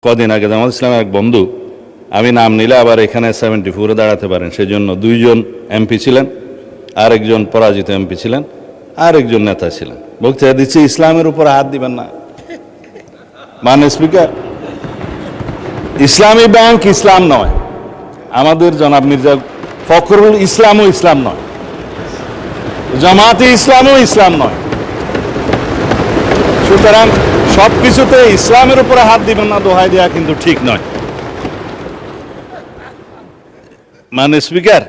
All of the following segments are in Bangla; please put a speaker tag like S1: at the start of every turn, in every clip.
S1: কদিন আগে জামাত ইসলামের এক বন্ধু, আমি নাম নিলে আবার এখানে 74-এ দাঁড়াতে পারেন, সেই জন্য 2 জন এমপি ছিলেন, আরেকজন পরাজিত এমপি ছিলেন, আরেকজন নেতা ছিলেন, বক্তৃতা দিচ্ছে ইসলামের উপর হাত দিবেন না। মানে স্পিকার, ইসলামী ব্যাংক ইসলাম নয়, আমাদের জনাব মির্জা ফখরুল ইসলামও ইসলাম নয়, জামাতে ইসলামও ইসলাম নয়। সুতরাং সবকিছুতে ইসলামের উপরে হাত দিবেন না দোহাই দেওয়া কিন্তু ঠিক নয়। মানে স্পিকার,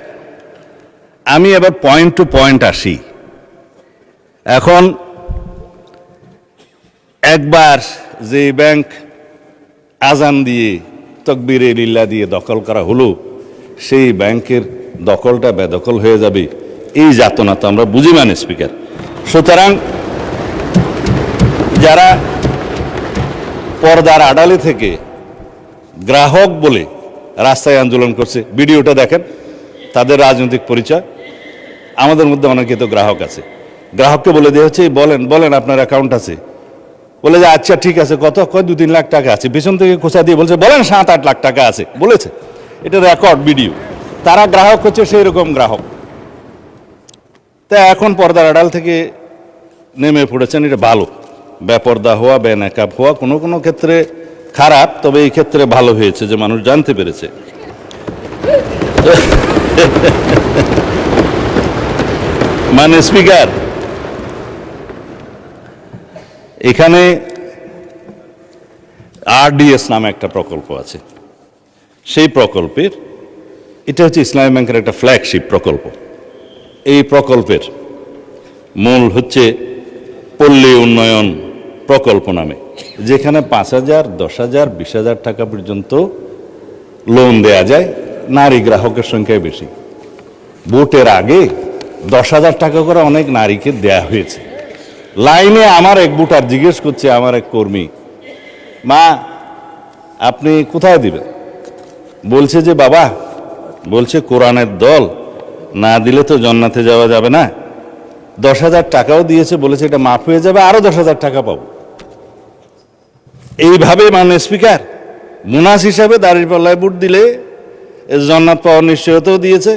S1: আমি এবার পয়েন্ট টু পয়েন্ট আসি। এখন একবার যে ব্যাংক আজান দিয়ে তকবীরে লিল্লাহ দিয়ে দখল করা হলো, সেই ব্যাংকের দখলটা বেদখল হয়ে যাবে, এই যাতনা তো আমরা বুঝি। মানে স্পিকার, সুতরাং যারা পর্দার আড়ালে থেকে গ্রাহক বলে রাস্তায় আন্দোলন করছে, ভিডিওটা দেখেন, তাদের রাজনৈতিক পরিচয়। আমাদের মধ্যে অনেকে তো গ্রাহক আছে, গ্রাহককে বলে দেওয়া হচ্ছে বলেন বলেন আপনার অ্যাকাউন্ট আছে, বলে যে আচ্ছা ঠিক আছে, কত কয় 2-3 লাখ টাকা আছে, পিছন থেকে খোঁচা দিয়ে বলছে বলেন 7-8 লাখ টাকা আছে বলেছে, এটা রেকর্ড ভিডিও। তারা গ্রাহক হচ্ছে সেই রকম গ্রাহক। তা এখন পর্দার আড়াল থেকে নেমে পড়েছেন, এটা ভালো। বেপর্দা হওয়া, বেনাকাব হওয়া কোনো কোনো ক্ষেত্রে খারাপ, তবে এই ক্ষেত্রে ভালো হয়েছে যে মানুষ জানতে পেরেছে। মানে স্পিকার, এখানে আরডিএস নামে একটা প্রকল্প আছে, সেই প্রকল্পের, এটা হচ্ছে ইসলামী ব্যাংকের একটা ফ্ল্যাগশিপ প্রকল্প। এই প্রকল্পের মূল হচ্ছে পল্লী উন্নয়ন প্রকল্প নামে, যেখানে 5,000, 10,000, 20,000 টাকা পর্যন্ত লোন দেয়া যায়। নারী গ্রাহকের সংখ্যায় বেশি। ভোটের আগে 10,000 টাকা করে অনেক নারীকে দেয়া হয়েছে। লাইনে আমার এক ভোটার জিজ্ঞেস করছে, আমার এক কর্মী, মা আপনি কোথায় দিবেন? বলছে যে বাবা, বলছে কোরআনের দল না দিলে তো জান্নাতে যাওয়া যাবে না, 10,000 টাকাও দিয়েছে, বলেছে এটা মাফ হয়ে যাবে, আরো 10,000 টাকা পাবো। এইভাবে মানে স্পিকার, মুনাস হিসাবে দাঁড়িপাল্লায় ভোট দিলে জান্নাত পাওয়ার নিশ্চয়তাও দিয়েছে।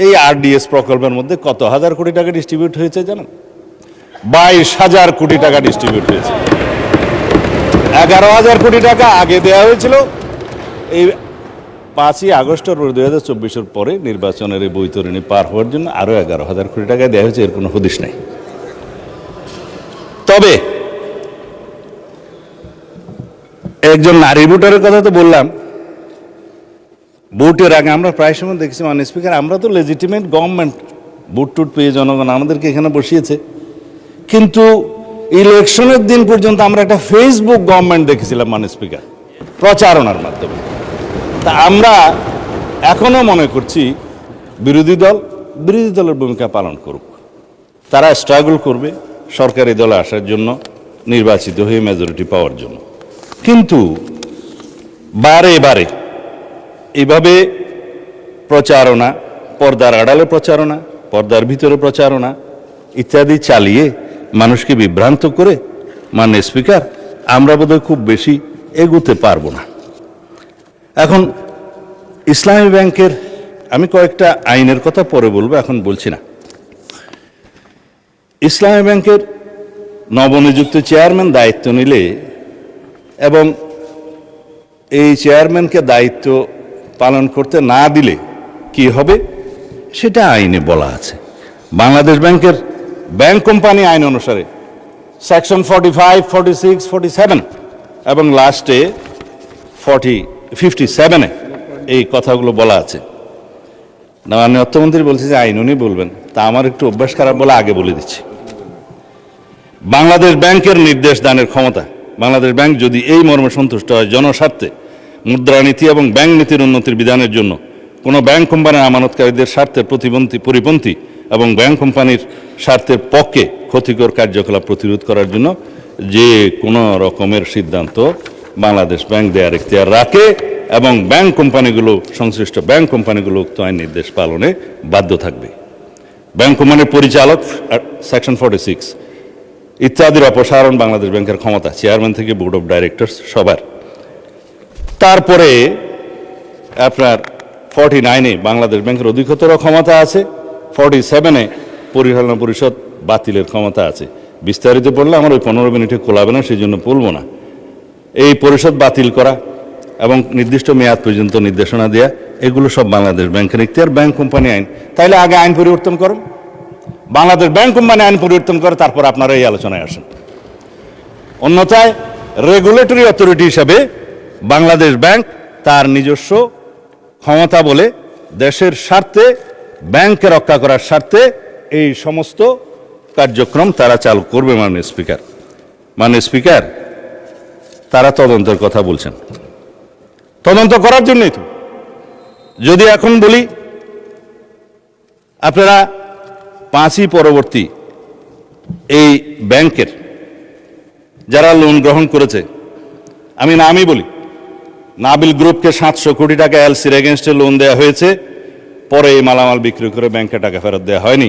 S1: এই আরডিএস প্রকল্পের মধ্যে কত হাজার কোটি টাকা ডিস্ট্রিবিউট হয়েছে জানেন? 22,000 কোটি টাকা ডিস্ট্রিবিউট হয়েছে। 11,000 কোটি টাকা আগে দেওয়া হয়েছিল। এই 5ই আগস্ট 2024-এর পরে নির্বাচনের এই বৈতরণী পার হওয়ার জন্য আরো 11,000 কোটি টাকা দেওয়া হয়েছে, এর কোনো হদিশ নাই। তবে একজন নারী ভোটারের কথা তো বললাম, ভোটের আগে আমরা প্রায় সময় দেখছি মানে স্পিকার, আমরা তো লেজিটিমেট গভর্নমেন্ট, ভোট টুট পেয়ে জনগণ আমাদেরকে এখানে বসিয়েছে, কিন্তু ইলেকশনের দিন পর্যন্ত আমরা একটা ফেসবুক গভর্নমেন্ট দেখেছিলাম মানে স্পিকার, প্রচারণার মাধ্যমে। তা আমরা এখনো মনে করছি বিরোধী দলের ভূমিকা পালন করুক, তারা স্ট্রাগল করবে সরকারি দলে আসার জন্য, নির্বাচিত হয়ে মেজরিটি পাওয়ার জন্য। কিন্তু বারে বারে এইভাবে প্রচারণা, পর্দার আড়ালে প্রচারণা, পর্দার ভিতরে প্রচারণা ইত্যাদি চালিয়ে মানুষকে বিভ্রান্ত করে মানে স্পিকার, আমরা বোধহয় খুব বেশি এগোতে পারবো না। এখন ইসলামী ব্যাংকের আমি কয়েকটা আইনের কথা পরে বলবো, এখন বলছি না। ইসলামী ব্যাংকের নবনিযুক্ত চেয়ারম্যান দায়িত্ব নিলে এবং এই চেয়ারম্যানকে দায়িত্ব পালন করতে না দিলে কি হবে সেটা আইনে বলা আছে। বাংলাদেশ ব্যাংকের ব্যাংক কোম্পানি আইন অনুসারে সেকশন 45, 46, 47 এবং লাস্টে 57-এ এই কথাগুলো বলা আছে। না মাননীয় অর্থমন্ত্রী বলছে যে আইন উনি বলবেন, তা আমার একটু অভ্যাস খারাপ বলে আগে বলে দিচ্ছি। বাংলাদেশ ব্যাংকের নির্দেশ দানের ক্ষমতা, বাংলাদেশ ব্যাংক যদি এই মর্মে সন্তুষ্ট হয় জনস্বার্থে মুদ্রানীতি এবং ব্যাংক নীতির উন্নতির বিধানের জন্য কোনো ব্যাংক কোম্পানির আমানতকারীদের স্বার্থের পরিপন্থী এবং ব্যাংক কোম্পানির স্বার্থের পক্ষে ক্ষতিকর কার্যকলাপ প্রতিরোধ করার জন্য যে কোনো রকমের সিদ্ধান্ত বাংলাদেশ ব্যাংক দেওয়ার এখতিয়ার রাখে এবং ব্যাংক কোম্পানিগুলো, সংশ্লিষ্ট ব্যাংক কোম্পানিগুলো উক্ত আইন নির্দেশ পালনে বাধ্য থাকবে। ব্যাংক কোম্পানির পরিচালক সেকশন 46 ইত্যাদির অপসারণ বাংলাদেশ ব্যাংকের ক্ষমতা, চেয়ারম্যান থেকে বোর্ড অফ ডাইরেক্টরস সবার। তারপরে আপনার 49-এ বাংলাদেশ ব্যাংকের অধিকতর ক্ষমতা আছে, 47-এ পরিচালনা পরিষদ বাতিলের ক্ষমতা আছে। বিস্তারিত পড়লে আমার ওই 15 মিনিটে কোলাবে না, সেই জন্য বলবো না। এই পরিষদ বাতিল করা এবং নির্দিষ্ট মেয়াদ পর্যন্ত নির্দেশনা দেয়া, এগুলো সব বাংলাদেশ ব্যাংকের ইখতিয়ার, ব্যাংক কোম্পানি আইন। তাইলে আগে আইন পরিবর্তন করুন, বাংলাদেশ ব্যাংক কোম্পানি আইন পরিবর্তন করে তারপর আপনারা এই আলোচনায় আসেন। অন্যথায় রেগুলেটরি অথরিটি হিসাবে বাংলাদেশ ব্যাংক তার নিজস্ব ক্ষমতা বলে দেশের স্বার্থে, ব্যাংককে রক্ষা করার স্বার্থে এই সমস্ত কার্যক্রম তারা চালু করবে। মাননীয় স্পিকার, তারা তদন্তের কথা বলছেন, তদন্ত করার জন্যই তো। যদি এখন বলি আপনারা 5ই পরবর্তী এই ব্যাংকের যারা লোন গ্রহণ করেছে, আমি নামই বলি, নাবিল গ্রুপকে 700 কোটি টাকা এলসির এগেনস্টে লোন দেওয়া হয়েছে, পরে এই মালামাল বিক্রি করে ব্যাংকে টাকা ফেরত দেওয়া হয়নি।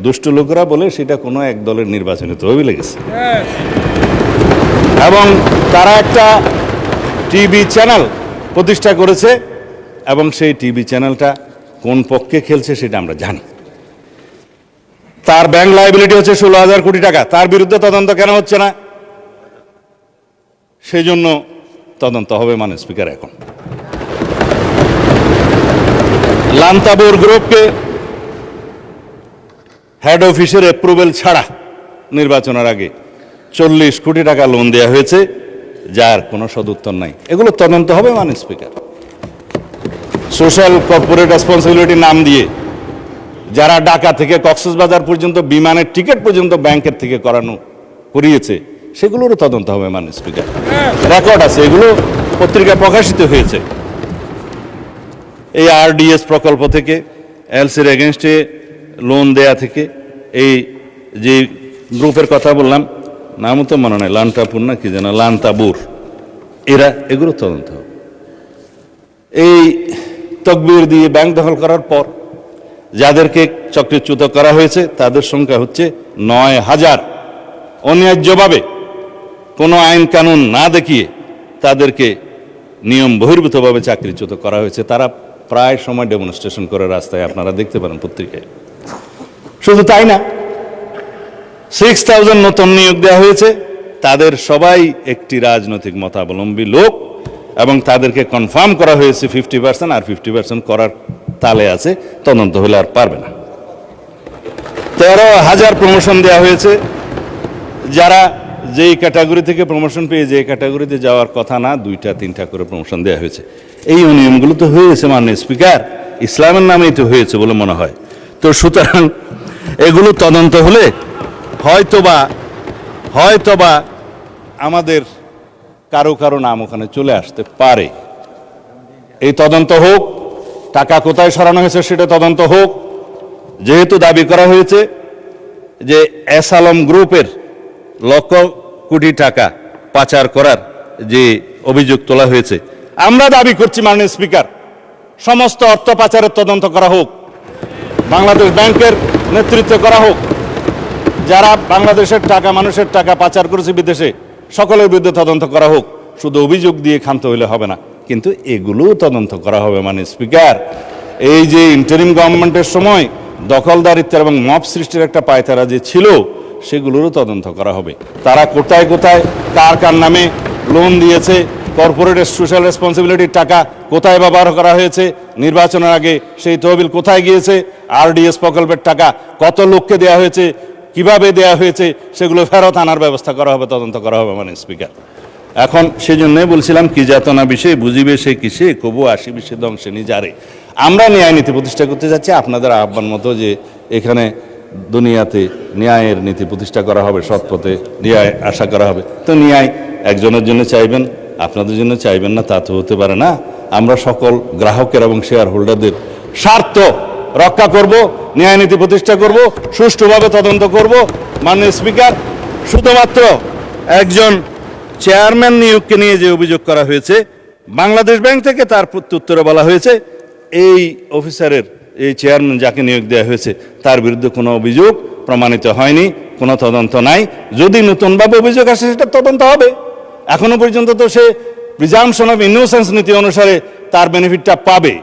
S1: দুষ্টু লোকেরা বলে সেটা কোনো এক দলের নির্বাচনে তহবিলে গেছে। এবং তারা একটা টিভি চ্যানেল প্রতিষ্ঠা করেছে এবং সেই টিভি চ্যানেলটা কোন পক্ষে খেলছে সেটা আমরা জানি। তার ব্যাংক লায়াবিলিটি হচ্ছে 16,000 কোটি টাকা, তার বিরুদ্ধে তদন্ত কেন হচ্ছে না? সেই জন্য তদন্ত হবে মাননীয় স্পিকার। এখন লান্তাবোর গ্রুপকে হেড অফিসের অ্যাপ্রুভেল ছাড়া নির্বাচনের আগে 40 কোটি টাকা লোন দেওয়া হয়েছে, যার কোনো সদুত্তর নাই। এগুলো তদন্ত হবে মাননীয় স্পিকার। সোশ্যাল কর্পোরেট রেসপন্সিবিলিটির নাম দিয়ে যারা ঢাকা থেকে কক্সবাজার পর্যন্ত বিমানের টিকিট পর্যন্ত ব্যাংকের থেকে করিয়েছে, সেগুলোরও তদন্ত হবে মাননীয় স্পিকার। রেকর্ড আছে, এগুলো পত্রিকায় প্রকাশিত হয়েছে। এই আরডিএস প্রকল্প থেকে, এলসির এগেনস্টে লোন দেয়া থেকে, এই যে গ্রুপের কথা বললাম, নামও তো মনে নাই, লান্তাপুর না কি যেন, লান্তাবুর, এগুলো তদন্ত হবে। এই তকবির দিয়ে ব্যাংক দখল করার পর যাদেরকে চক্রচ্যুত করা হয়েছে তাদের সংখ্যা হচ্ছে 9,000। অন্যায্যভাবে কোনো আইন কানুন না দেখিয়ে তাদেরকে নিয়ম বহির্ভূতভাবে চাকরিচ্যুত করা হয়েছে। তারা প্রায় সময় ডেমনস্ট্রেশন করে রাস্তায়, আপনারা দেখতে পারেন পত্রিকায়। শুধু তাই না, 6,000 নতুন নিয়োগ দেওয়া হয়েছে, তাদের সবাই একটি রাজনৈতিক মতাবলম্বী লোক এবং তাদেরকে কনফার্ম করা হয়েছে 50%, আর 50% করার তালে আছে, তদন্ত হলে আর পারবে না। 13,000 প্রমোশন দেওয়া হয়েছে, যারা যেই ক্যাটাগরি থেকে প্রমোশন পেয়ে যে ক্যাটাগরিতে যাওয়ার কথা না, 2টা-3টা করে প্রমোশন দেওয়া হয়েছে। এই অনিয়মগুলো তো হয়েছে মাননীয় স্পিকার, ইসলামের নামেই তো হয়েছে বলে মনে হয়। তো সুতরাং এগুলো তদন্ত হলে হয়তোবা আমাদের কারো নাম ওখানে চলে আসতে পারে। এই তদন্ত হোক, টাকা কোথায় সরানো হয়েছে সেটা তদন্ত হোক। যেহেতু দাবি করা হয়েছে যে এস আলম গ্রুপের লক্ষ কোটি টাকা পাচার করার যে অভিযোগ তোলা হয়েছে, আমরা দাবি করছি মাননীয় স্পিকার, সমস্ত অর্থ পাচারের তদন্ত করা হোক, বাংলাদেশ ব্যাংকের নেতৃত্ব করা হোক। যারা বাংলাদেশের টাকা, মানুষের টাকা পাচার করেছে বিদেশে, সকলের বিরুদ্ধে তদন্ত করা হোক। শুধু অভিযোগ দিয়ে ক্ষান্ত হইলে হবে না, কিন্তু এগুলোও তদন্ত করা হবে মাননীয় স্পিকার। এই যে ইন্টারিম গভর্নমেন্টের সময় দখলদারিত্বের এবং মব সৃষ্টির একটা পায়তারা যে ছিল, সেগুলোরও তদন্ত করা হবে। তারা কোথায় কার নামে লোন দিয়েছে, কর্পোরেট সোশ্যাল রেসপন্সিবিলিটির টাকা কোথায় ব্যবহার করা হয়েছে, নির্বাচনের আগে সেই তহবিল কোথায় গিয়েছে, আরডিএস প্রকল্পের টাকা কত লোককে দেওয়া হয়েছে, কিভাবে দেওয়া হয়েছে, সেগুলো ফেরত আনার ব্যবস্থা করা হবে, তদন্ত করা হবে মাননীয় স্পিকার। এখন সেই জন্যই বলছিলাম, কি যাতনা বিষয়ে বুঝিবে সে কিসে, কবু আসিবে সে ধ্বংসে নিজারে। আমরা ন্যায় নীতি প্রতিষ্ঠা করতে যাচ্ছি, আপনাদের আহ্বান মতো যে এখানে দুনিয়াতে ন্যায়ের নীতি প্রতিষ্ঠা করা হবে, সৎ পথে ন্যায় আশা করা হবে। তো ন্যায় একজনের জন্য চাইবেন, আপনাদের জন্য চাইবেন না, তা তো হতে পারে না। আমরা সকল গ্রাহকের এবং শেয়ার হোল্ডারদের স্বার্থ রক্ষা করব, ন্যায় নীতি প্রতিষ্ঠা করব, সুষ্ঠুভাবে তদন্ত করব। মাননীয় স্পিকার, শুধুমাত্র একজন চেয়ারম্যান নিয়োগকে নিয়ে যে অভিযোগ করা হয়েছে, বাংলাদেশ ব্যাংক থেকে তার প্রত্যুত্তরে বলা হয়েছে এই অফিসারের, এই চেয়ারম্যান যাকে নিয়োগ দেওয়া হয়েছে, তার বিরুদ্ধে কোনো অভিযোগ প্রমাণিত হয়নি, কোনো তদন্ত নাই। যদি নতুনভাবে অভিযোগ আসে সেটা তদন্ত হবে। এখনো পর্যন্ত তো সে প্রিজাম্পশন অফ ইনোসেন্স নীতি অনুসারে তার বেনিফিটটা পাবে।